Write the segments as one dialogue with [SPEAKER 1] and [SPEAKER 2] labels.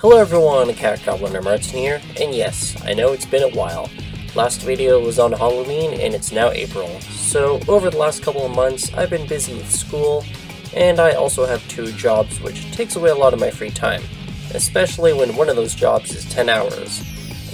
[SPEAKER 1] Hello everyone, Cat Goblin Martin here, and yes, I know it's been a while. Last video was on Halloween and it's now April, so over the last couple of months I've been busy with school, and I also have 2 jobs which takes away a lot of my free time, especially when one of those jobs is 10 hours.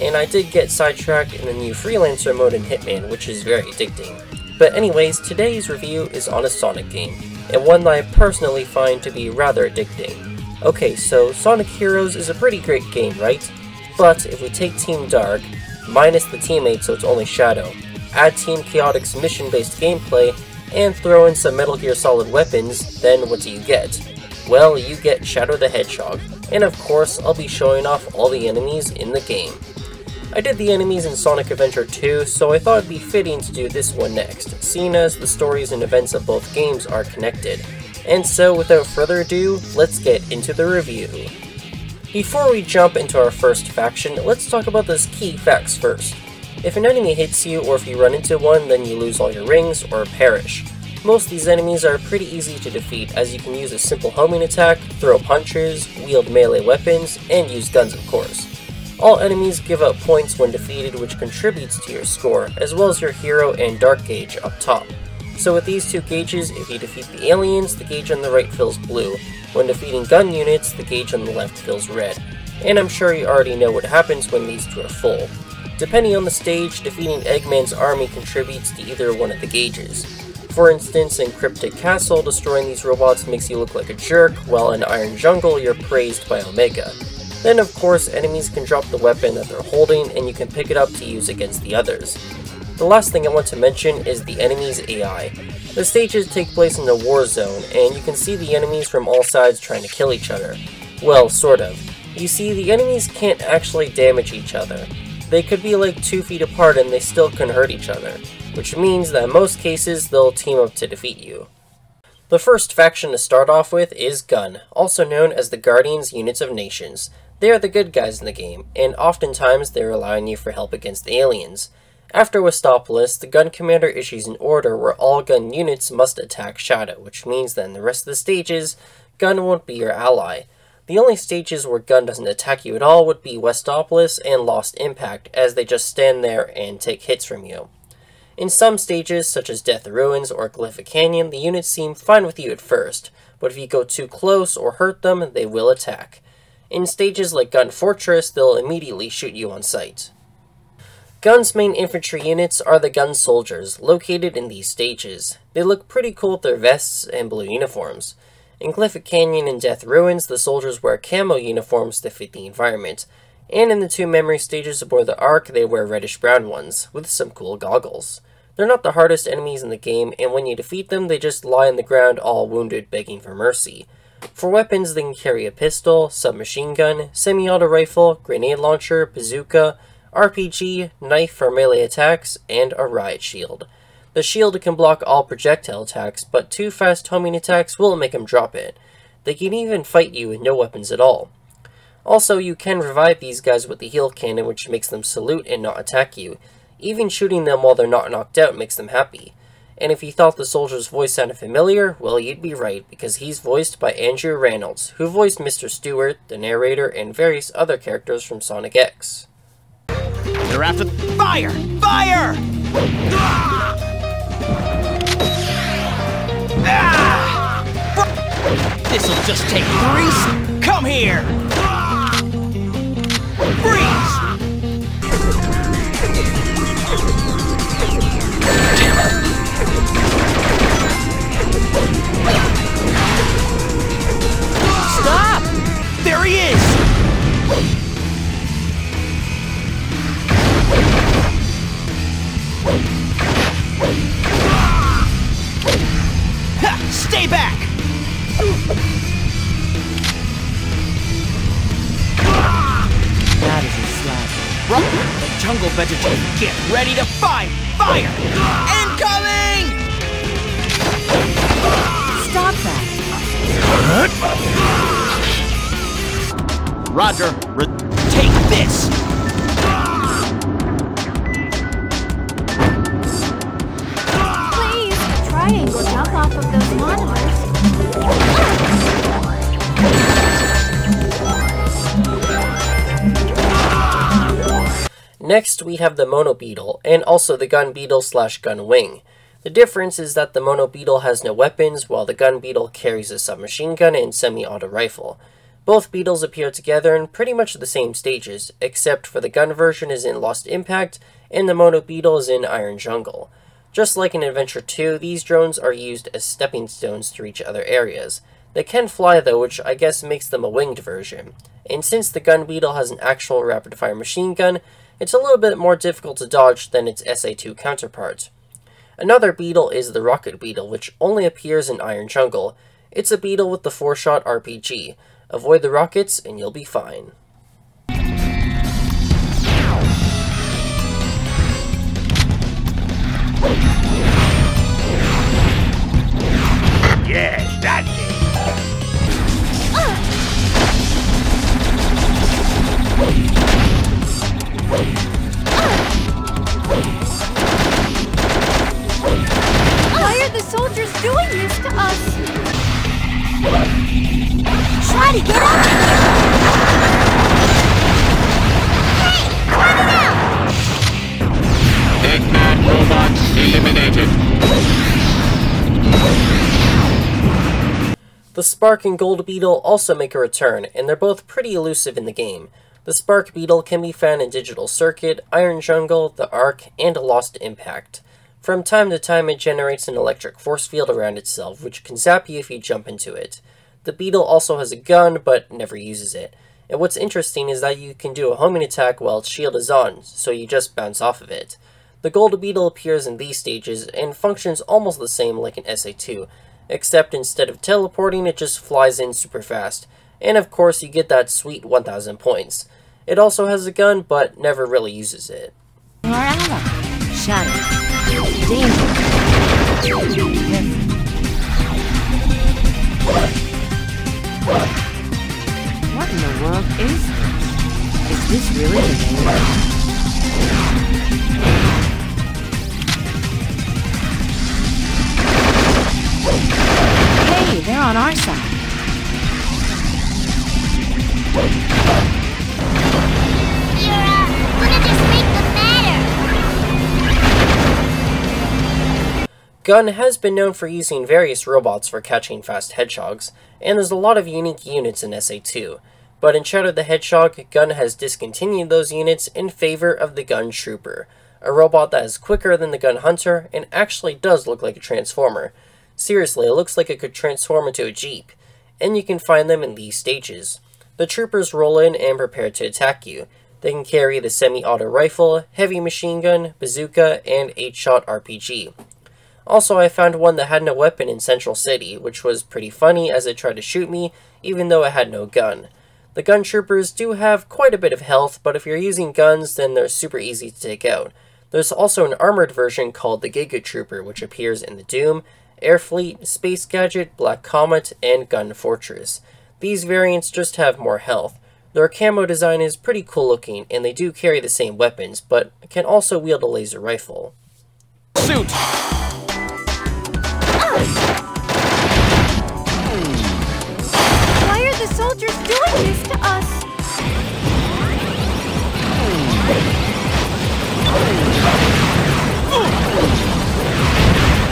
[SPEAKER 1] And I did get sidetracked in the new freelancer mode in Hitman, which is very addicting. But anyways, today's review is on a Sonic game, and one that I personally find to be rather addicting. Okay, so Sonic Heroes is a pretty great game, right? But if we take Team Dark, minus the teammates so it's only Shadow, add Team Chaotic's mission-based gameplay, and throw in some Metal Gear Solid weapons, then what do you get? Well, you get Shadow the Hedgehog, and of course I'll be showing off all the enemies in the game. I did the enemies in Sonic Adventure 2, so I thought it'd be fitting to do this one next, seeing as the stories and events of both games are connected. And so without further ado, let's get into the review. Before we jump into our first faction, let's talk about those key facts first. If an enemy hits you or if you run into one, then you lose all your rings or perish. Most of these enemies are pretty easy to defeat, as you can use a simple homing attack, throw punches, wield melee weapons, and use guns of course. All enemies give out points when defeated, which contributes to your score, as well as your hero and dark gauge up top. So with these 2 gauges, if you defeat the aliens, the gauge on the right fills blue. When defeating gun units, the gauge on the left fills red. And I'm sure you already know what happens when these 2 are full. Depending on the stage, defeating Eggman's army contributes to either one of the gauges. For instance, in Cryptic Castle, destroying these robots makes you look like a jerk, while in Iron Jungle, you're praised by Omega. Then of course, enemies can drop the weapon that they're holding, and you can pick it up to use against the others. The last thing I want to mention is the enemy's AI. The stages take place in the war zone, and you can see the enemies from all sides trying to kill each other. Well, sort of. You see, the enemies can't actually damage each other. They could be like 2 feet apart and they still can hurt each other, which means that in most cases they'll team up to defeat you. The first faction to start off with is Gun, also known as the Guardians Units of Nations. They are the good guys in the game, and oftentimes they rely on you for help against the aliens. After Westopolis, the Gun Commander issues an order where all Gun units must attack Shadow, which means that in the rest of the stages, Gun won't be your ally. The only stages where Gun doesn't attack you at all would be Westopolis and Lost Impact, as they just stand there and take hits from you. In some stages, such as Death Ruins or Glyphic Canyon, the units seem fine with you at first, but if you go too close or hurt them, they will attack. In stages like Gun Fortress, they'll immediately shoot you on sight. Gun's main infantry units are the Gun Soldiers, located in these stages. They look pretty cool with their vests and blue uniforms. In Glyphic Canyon and Death Ruins, the soldiers wear camo uniforms to fit the environment. And in the 2 memory stages aboard the Ark, they wear reddish-brown ones, with some cool goggles. They're not the hardest enemies in the game, and when you defeat them, they just lie on the ground all wounded, begging for mercy. For weapons, they can carry a pistol, submachine gun, semi-auto rifle, grenade launcher, bazooka, RPG, knife for melee attacks, and a riot shield. The shield can block all projectile attacks, but 2 fast homing attacks will make them drop it. They can even fight you with no weapons at all. Also, you can revive these guys with the heal cannon, which makes them salute and not attack you. Even shooting them while they're not knocked out makes them happy. And if you thought the soldier's voice sounded familiar, well, you'd be right, because he's voiced by Andrew Reynolds, who voiced Mr. Stewart, the narrator, and various other characters from Sonic X.
[SPEAKER 2] They're after fire! Fire! This'll just take 3. Come here! Freeze! Stop! There he is! Ha! Stay back!
[SPEAKER 3] That is a slap.
[SPEAKER 2] The jungle vegetation, get ready to fight! Fire! Incoming!
[SPEAKER 3] Stop that.
[SPEAKER 2] Roger, take this!
[SPEAKER 4] Please, triangle jump off of those monitors.
[SPEAKER 1] Next, we have the Mono Beetle, and also the Gun Beetle / Gun Wing. The difference is that the Mono Beetle has no weapons, while the Gun Beetle carries a submachine gun and semi-auto rifle. Both beetles appear together in pretty much the same stages, except for the gun version is in Lost Impact, and the Mono Beetle is in Iron Jungle. Just like in Adventure 2, these drones are used as stepping stones to reach other areas. They can fly though, which I guess makes them a winged version. And since the Gun Beetle has an actual rapid-fire machine gun, it's a little bit more difficult to dodge than its SA2 counterpart. Another beetle is the Rocket Beetle, which only appears in Iron Jungle. It's a beetle with the 4-shot RPG. Avoid the rockets and you'll be fine.
[SPEAKER 3] Yes, that's it.
[SPEAKER 4] Why are the soldiers doing this to us? Try to get up! Hey! Cut it out!
[SPEAKER 3] Eggman robots eliminated.
[SPEAKER 1] The Spark and Gold Beetle also make a return, and they're both pretty elusive in the game. The Spark Beetle can be found in Digital Circuit, Iron Jungle, the Ark, and Lost Impact. From time to time it generates an electric force field around itself, which can zap you if you jump into it. The Beetle also has a gun, but never uses it. And what's interesting is that you can do a homing attack while its shield is on, so you just bounce off of it. The Gold Beetle appears in these stages, and functions almost the same like an SA2, except instead of teleporting it just flies in super fast, and of course you get that sweet 1000 points. It also has a gun, but never really uses it.
[SPEAKER 5] Our ally, Shadow. Danger. What in the world is this? Is this really the game? Hey, they're on our side.
[SPEAKER 4] You're gonna just make them matter!
[SPEAKER 1] Gun has been known for using various robots for catching fast hedgehogs, and there's a lot of unique units in SA2. But in Shadow the Hedgehog, Gun has discontinued those units in favor of the Gun Trooper, a robot that is quicker than the Gun Hunter and actually does look like a Transformer. Seriously, it looks like it could transform into a Jeep, and you can find them in these stages. The troopers roll in and prepare to attack you. They can carry the semi-auto rifle, heavy machine gun, bazooka, and 8-shot RPG. Also, I found one that had no weapon in Central City, which was pretty funny as it tried to shoot me, even though it had no gun. The gun troopers do have quite a bit of health, but if you're using guns, then they're super easy to take out. There's also an armored version called the Giga Trooper, which appears in the Doom, Air Fleet, Space Gadget, Black Comet, and Gun Fortress. These variants just have more health. Their camo design is pretty cool looking, and they do carry the same weapons, but can also wield a laser rifle.
[SPEAKER 2] Suit!
[SPEAKER 4] Why are the soldiers doing this to us?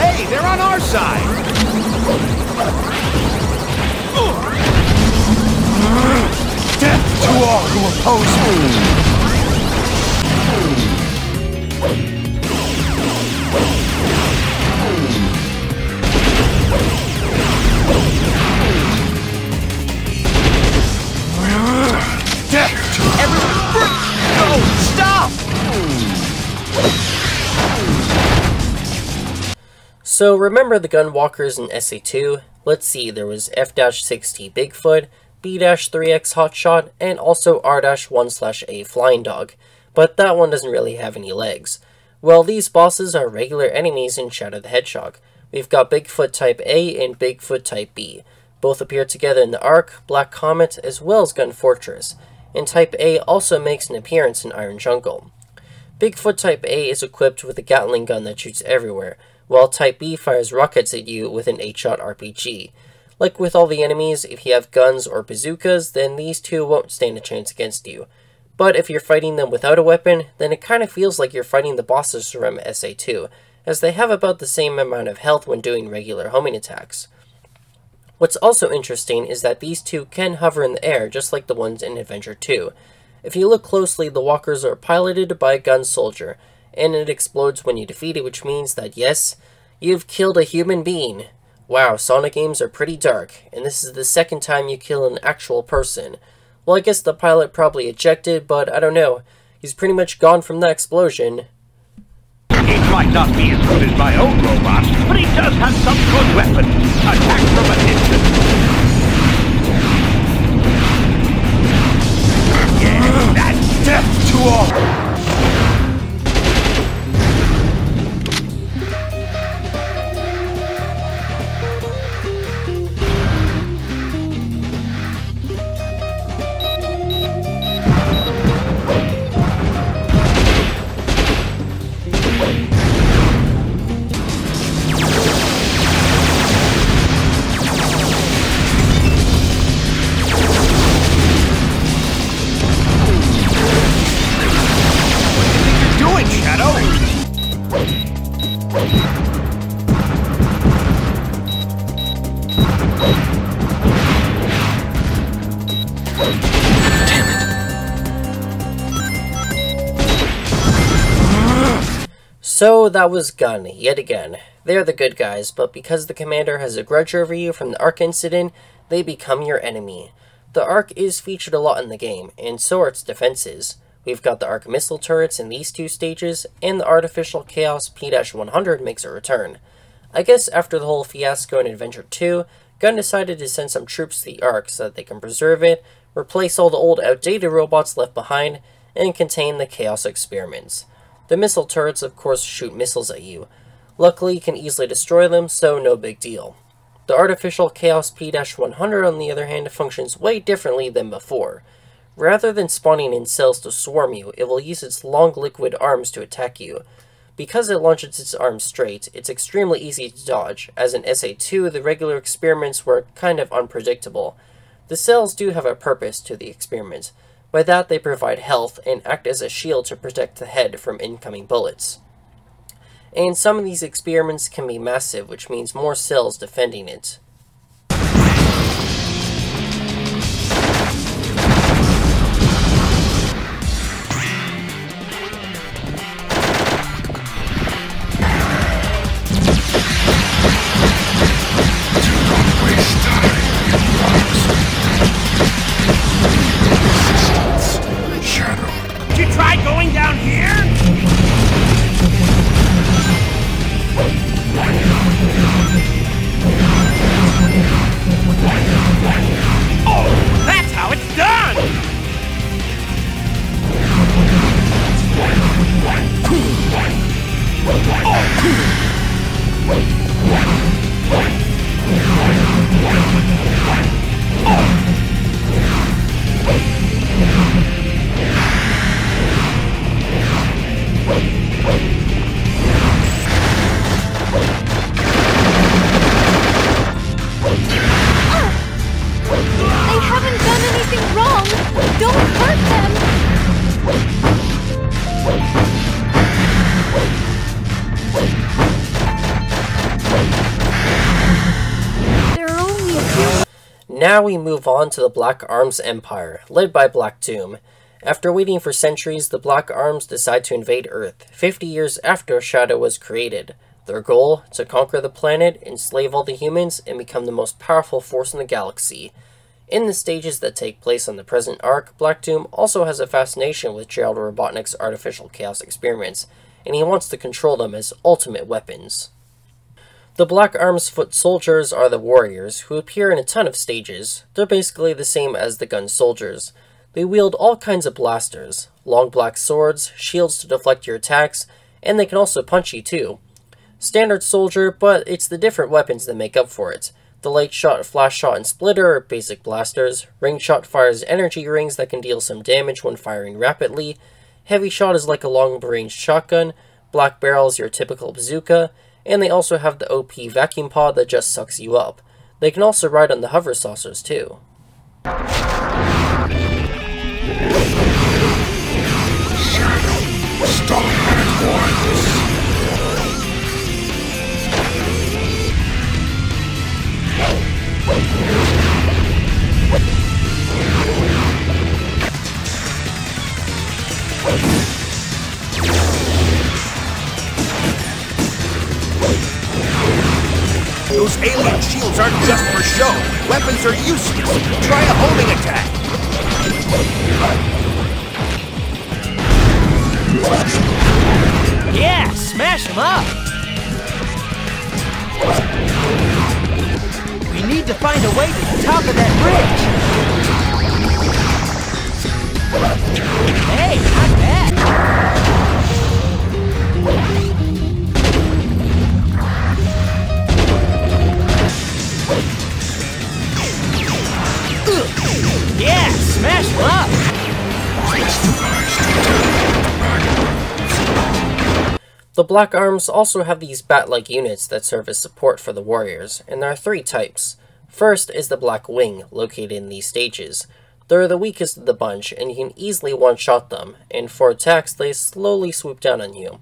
[SPEAKER 2] Hey, they're on our side!
[SPEAKER 3] Death to all who oppose me! Death to
[SPEAKER 2] Everyone, no! Stop!
[SPEAKER 1] So remember the Gunwalkers in SA2? Let's see, there was F-6T Bigfoot, B-3X Hotshot, and also R-1/A Flying Dog, but that one doesn't really have any legs. Well, these bosses are regular enemies in Shadow the Hedgehog. We've got Bigfoot Type A and Bigfoot Type B. Both appear together in the Ark, Black Comet, as well as Gun Fortress, and Type A also makes an appearance in Iron Jungle. Bigfoot Type A is equipped with a Gatling gun that shoots everywhere, while Type B fires rockets at you with an 8-shot RPG. Like with all the enemies, if you have guns or bazookas, then these two won't stand a chance against you. But if you're fighting them without a weapon, then it kind of feels like you're fighting the bosses from SA2, as they have about the same amount of health when doing regular homing attacks. What's also interesting is that these two can hover in the air just like the ones in Adventure 2. If you look closely, the walkers are piloted by a gun soldier, and it explodes when you defeat it, which means that yes, you've killed a human being. Wow, Sonic games are pretty dark, and this is the second time you kill an actual person. Well, I guess the pilot probably ejected, but I don't know. He's pretty much gone from that explosion.
[SPEAKER 6] He might not be as good as my own robot, but he does have some good weapons. Attack from a distance. Yeah, that's
[SPEAKER 3] Death to all!
[SPEAKER 1] So that was Gun, yet again. They're the good guys, but because the commander has a grudge over you from the Ark incident, they become your enemy. The Ark is featured a lot in the game, and so are its defenses. We've got the Ark missile turrets in these two stages, and the artificial chaos P-100 makes a return. I guess after the whole fiasco in Adventure 2, Gun decided to send some troops to the Ark so that they can preserve it, replace all the old outdated robots left behind, and contain the chaos experiments. The missile turrets of course shoot missiles at you. Luckily you can easily destroy them, so no big deal. The artificial chaos P-100 on the other hand functions way differently than before. Rather than spawning in cells to swarm you, it will use its long liquid arms to attack you. Because it launches its arms straight, it's extremely easy to dodge, as in SA2 the regular experiments were kind of unpredictable. The cells do have a purpose to the experiment. By that they provide health and act as a shield to protect the head from incoming bullets. And some of these experiments can be massive, which means more cells defending it. Now we move on to the Black Arms Empire, led by Black Doom. After waiting for centuries, the Black Arms decide to invade Earth, 50 years after Shadow was created. Their goal? To conquer the planet, enslave all the humans, and become the most powerful force in the galaxy. In the stages that take place on the present arc, Black Doom also has a fascination with Gerald Robotnik's artificial chaos experiments, and he wants to control them as ultimate weapons. The Black Arms foot soldiers are the warriors, who appear in a ton of stages. They're basically the same as the gun soldiers. They wield all kinds of blasters, long black swords, shields to deflect your attacks, and they can also punch you too. Standard soldier, but it's the different weapons that make up for it. The light shot, flash shot, and splitter are basic blasters. Ring shot fires energy rings that can deal some damage when firing rapidly. Heavy shot is like a long-range shotgun. Black barrel is your typical bazooka. And they also have the OP vacuum pod that just sucks you up. They can also ride on the hover saucers too.
[SPEAKER 3] Those alien shields aren't just for show. Weapons are useless. Try a homing attack.
[SPEAKER 2] Yeah, smash him up! We need to find a way to the top of that bridge! Hey, not bad! Yeah, smash him up!
[SPEAKER 1] The Black Arms also have these bat-like units that serve as support for the warriors, and there are 3 types. First is the Black Wing, located in these stages. They're the weakest of the bunch, and you can easily one-shot them, and for attacks they slowly swoop down on you.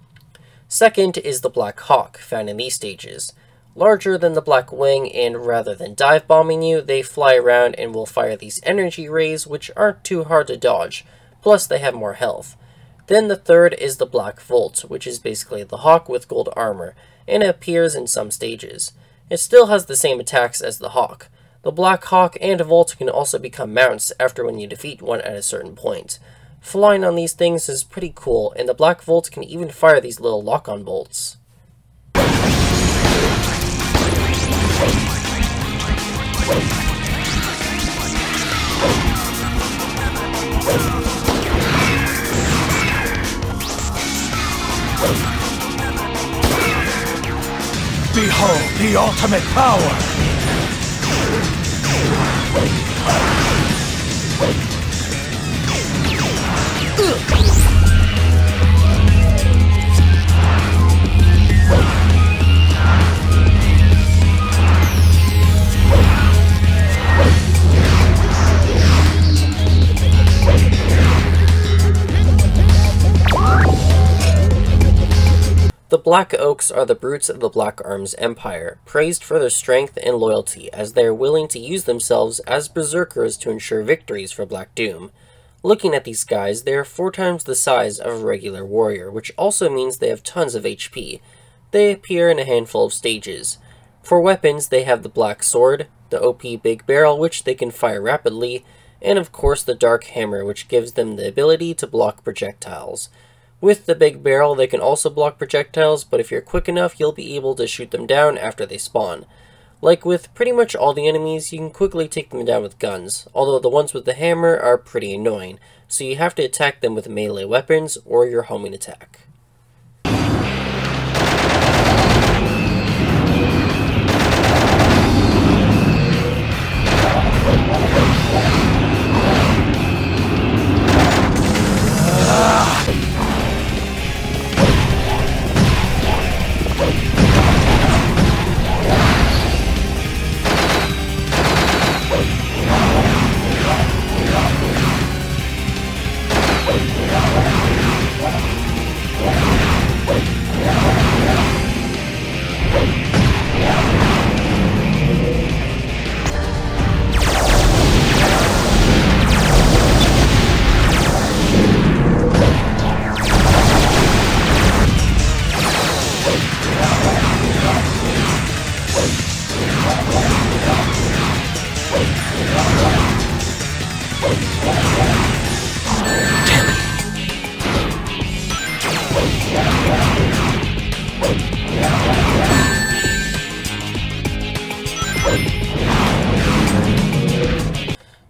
[SPEAKER 1] Second is the Black Hawk, found in these stages. Larger than the Black Wing, and rather than dive-bombing you, they fly around and will fire these energy rays which aren't too hard to dodge, plus they have more health. Then the third is the Black Volt, which is basically the Hawk with gold armor, and it appears in some stages. It still has the same attacks as the Hawk. The Black Hawk and Volt can also become mounts after when you defeat one at a certain point. Flying on these things is pretty cool, and the Black Volt can even fire these little lock-on bolts.
[SPEAKER 3] Behold the ultimate power!
[SPEAKER 1] The Black Oaks are the brutes of the Black Arms Empire, praised for their strength and loyalty, as they are willing to use themselves as berserkers to ensure victories for Black Doom. Looking at these guys, they are 4 times the size of a regular warrior, which also means they have tons of HP. They appear in a handful of stages. For weapons, they have the Black Sword, the OP Big Barrel, which they can fire rapidly, and of course the Dark Hammer, which gives them the ability to block projectiles. With the Big Barrel, they can also block projectiles, but if you're quick enough, you'll be able to shoot them down after they spawn. Like with pretty much all the enemies, you can quickly take them down with guns, although the ones with the hammer are pretty annoying, so you have to attack them with melee weapons or your homing attack.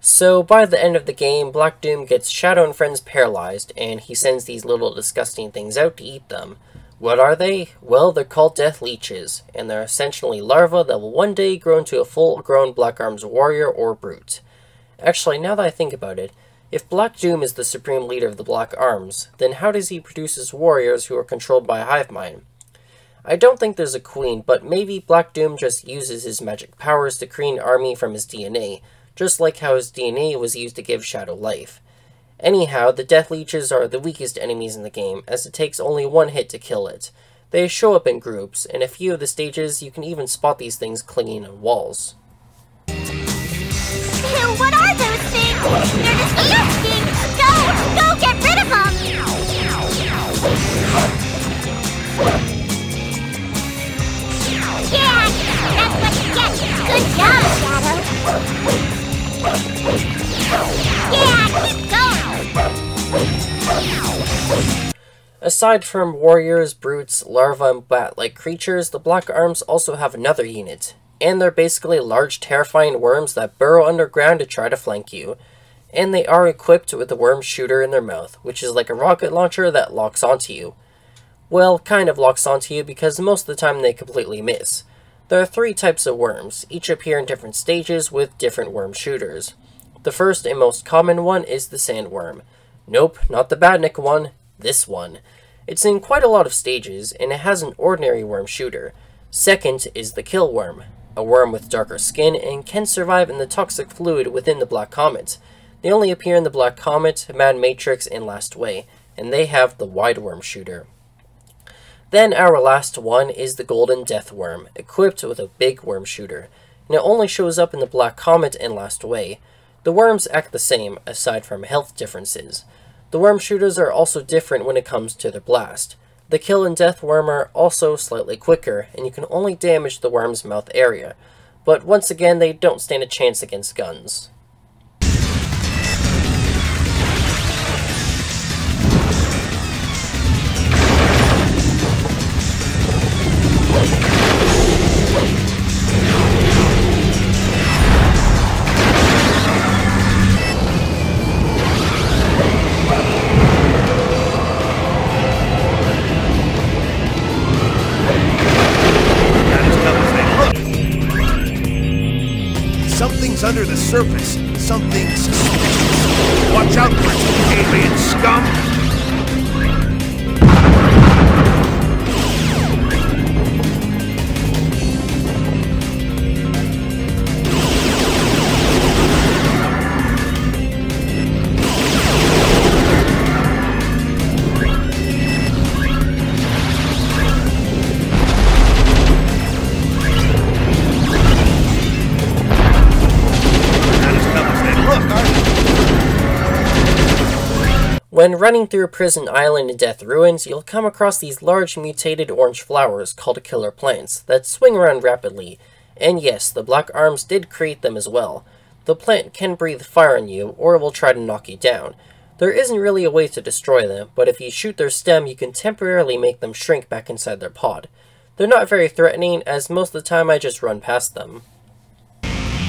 [SPEAKER 1] So by the end of the game, Black Doom gets Shadow and friends paralyzed, and he sends these little disgusting things out to eat them. What are they? Well, they're called Death Leeches, and they're essentially larvae that will one day grow into a full-grown Black Arms warrior or brute. Actually, now that I think about it, if Black Doom is the supreme leader of the Black Arms, then how does he produce his warriors who are controlled by a hive mind? I don't think there's a queen, but maybe Black Doom just uses his magic powers to create an army from his DNA, just like how his DNA was used to give Shadow life. Anyhow, the Death Leeches are the weakest enemies in the game, as it takes only one hit to kill it. They show up in groups, and in a few of the stages you can even spot these things clinging on walls.
[SPEAKER 4] Ew, what are those things? They're disgusting! Go get rid of them! Yeah, that's what you get!
[SPEAKER 1] Aside from warriors, brutes, larvae, and bat-like creatures, the Black Arms also have another unit, and they're basically large terrifying worms that burrow underground to try to flank you. And they are equipped with a worm shooter in their mouth, which is like a rocket launcher that locks onto you. Well, kind of locks onto you because most of the time they completely miss. There are 3 types of worms, each appear in different stages with different worm shooters. The first and most common one is the sandworm. Nope, not the badnik one, this one. It's in quite a lot of stages, and it has an ordinary worm shooter. Second is the kill worm, a worm with darker skin and can survive in the toxic fluid within the Black Comet. They only appear in the Black Comet, Mad Matrix, and Last Way, and they have the wide worm shooter. Then our last one is the Golden Death Worm, equipped with a big worm shooter, and it only shows up in the Black Comet and Last Way. The worms act the same, aside from health differences. The worm shooters are also different when it comes to their blast. The kill and death worm are also slightly quicker, and you can only damage the worm's mouth area, but once again they don't stand a chance against guns.
[SPEAKER 3] Something's under the surface. Something's... Watch out for it, alien scum!
[SPEAKER 1] When running through Prison Island and Death Ruins, you'll come across these large mutated orange flowers called killer plants that swing around rapidly, and yes, the Black Arms did create them as well. The plant can breathe fire on you, or it will try to knock you down. There isn't really a way to destroy them, but if you shoot their stem, you can temporarily make them shrink back inside their pod. They're not very threatening, as most of the time I just run past them.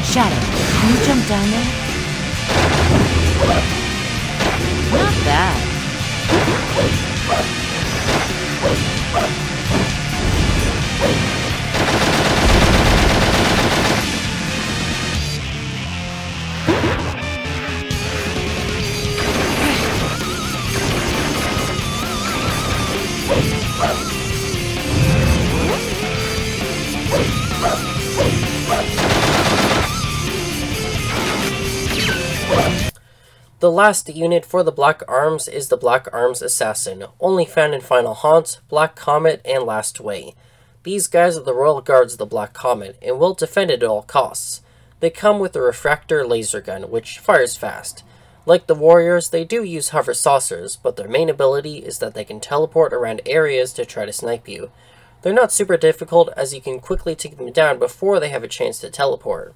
[SPEAKER 5] Shadow, can you jump down there? Not bad.
[SPEAKER 1] The last unit for the Black Arms is the Black Arms Assassin, only found in Final Haunt, Black Comet, and Last Way. These guys are the Royal Guards of the Black Comet, and will defend it at all costs. They come with a refractor laser gun, which fires fast. Like the warriors, they do use hover saucers, but their main ability is that they can teleport around areas to try to snipe you. They're not super difficult, as you can quickly take them down before they have a chance to teleport.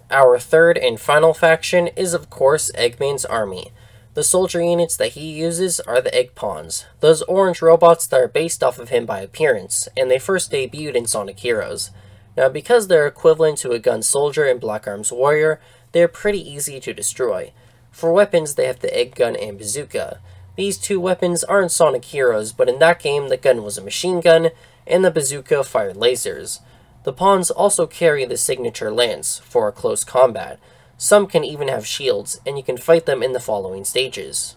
[SPEAKER 1] Our third and final faction is of course Eggman's army. The soldier units that he uses are the Egg Pawns, those orange robots that are based off of him by appearance, and they first debuted in Sonic Heroes. Now because they're equivalent to a gun soldier and Black Arms warrior, they are pretty easy to destroy. For weapons they have the Egg Gun and Bazooka. These two weapons aren't Sonic Heroes, but in that game the gun was a machine gun, and the Bazooka fired lasers. The Pawns also carry the signature lance for close combat. Some can even have shields, and you can fight them in the following stages.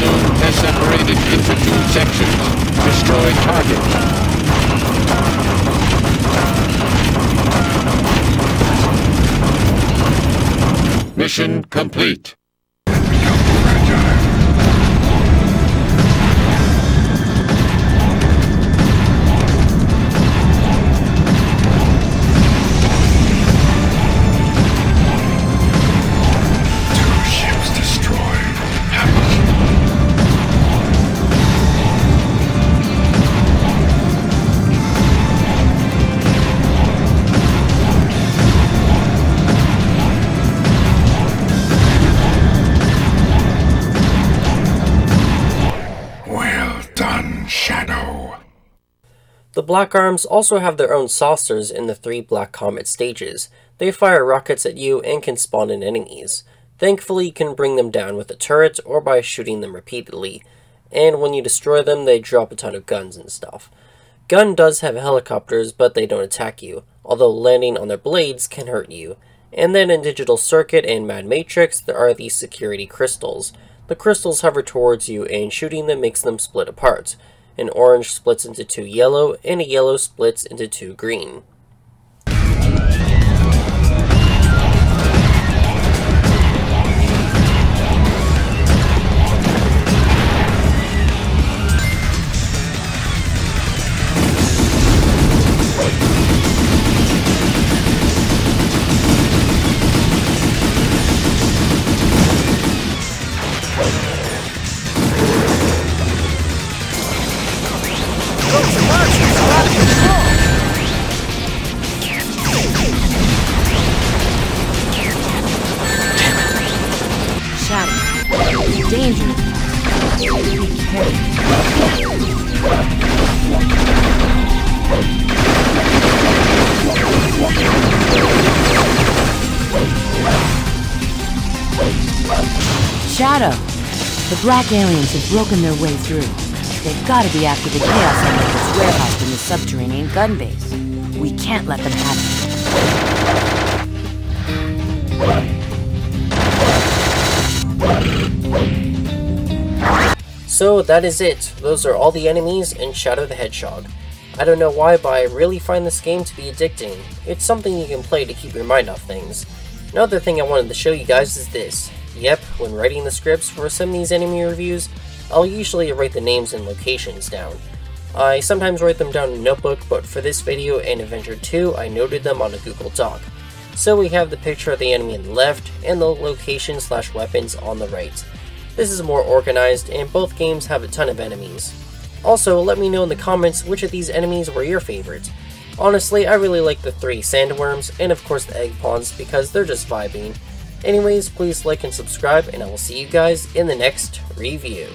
[SPEAKER 7] balloon has separated into 2 sections. Destroy target. Mission complete. Shadow.
[SPEAKER 1] The Black Arms also have their own saucers in the 3 Black Comet stages. They fire rockets at you and can spawn in enemies. Thankfully, you can bring them down with a turret or by shooting them repeatedly, and when you destroy them, they drop a ton of guns and stuff. Gun does have helicopters, but they don't attack you, although landing on their blades can hurt you. And then in Digital Circuit and Mad Matrix, there are these security crystals. The crystals hover towards you, and shooting them makes them split apart. An orange splits into 2 yellow, and a yellow splits into 2 green.
[SPEAKER 5] Danger. Be careful. Shadow. The black aliens have broken their way through. They've got to be after the Chaos Emerald's warehouse in the subterranean gun base. We can't let them have it.
[SPEAKER 1] So that is it. Those are all the enemies in Shadow the Hedgehog. I don't know why, but I really find this game to be addicting. It's something you can play to keep your mind off things. Another thing I wanted to show you guys is this. Yep, when writing the scripts for some of these enemy reviews, I'll usually write the names and locations down. I sometimes write them down in a notebook, but for this video and Adventure 2, I noted them on a Google Doc. So we have the picture of the enemy on the left, and the location/weapons on the right. This is more organized, and both games have a ton of enemies. Also, let me know in the comments which of these enemies were your favorite. Honestly, I really like the 3 sandworms, and of course the egg pawns, because they're just vibing. Anyways, please like and subscribe, and I will see you guys in the next review.